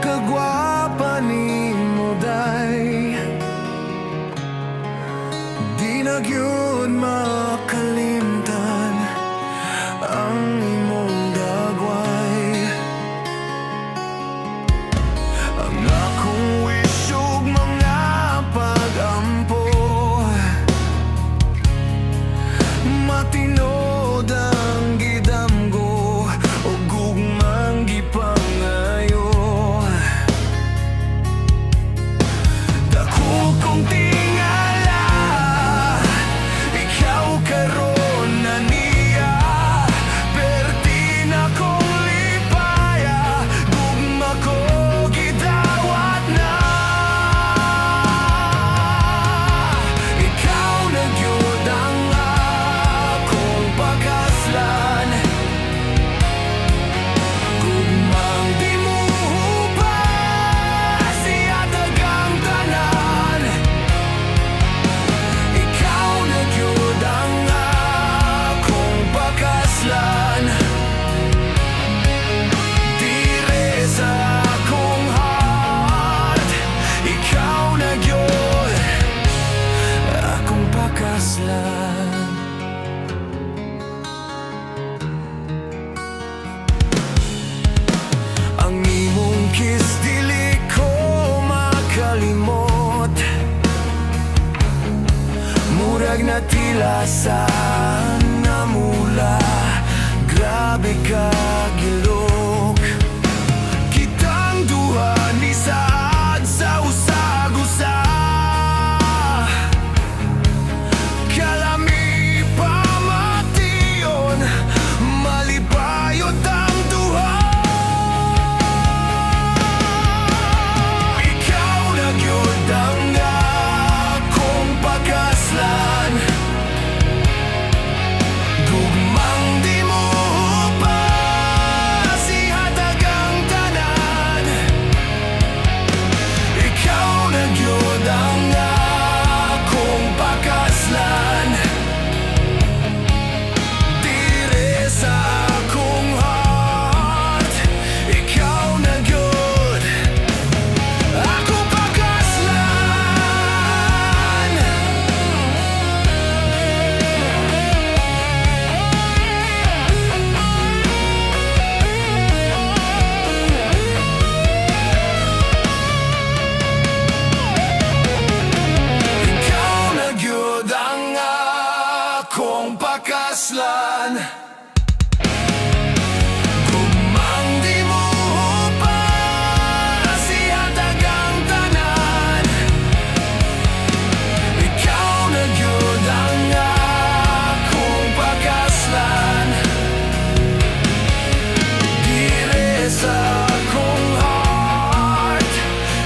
kagwapa nimo day, di na gyud makalimtan ang imong dagway. Ang akong wish ug mga pagampo, matinod ang gidamgo ug gugmang gipangayo. Dako kong tingala, ikaw karon na niya, perti na kong lipaya, gugma ko gidawat na. Ikaw na gyud ang akong pagkaslan, gugmang di mo hupas ihatag ang tanan. Ikaw na gyud ang akong pagkaslan, dire sa akong heart. Ikaw na gyud akong pagkaslan. Ang imong kiss dili ko makalimot, murag na tila sa namula, grabe ka gilok. Kitang duha ni saad sa usag-usa, kalami pa mation, malipayot ang duha. Ikaw na gyud ang akong pagkaslan, gugmang di mo hupas ihatag ang tanan. Ikaw na gyud ang akong pagkaslan, dire sa akong heart. Ikaw na gyud akong pagkaslan. Ikaw na gyud ang akong pagkaslan, gugmang di mo hupas ihatag ang tanan. Ikaw na gyud ang akong pagkaslan, dire sa akong heart.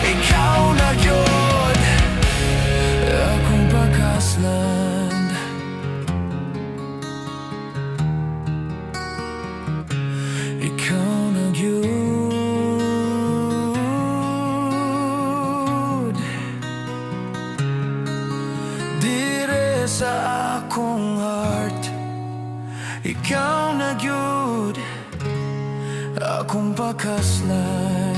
Ikaw na gyud akong pagkaslan. Ikaw na gyud dire sa akong heart. Ikaw na gyud akong pagkaslan.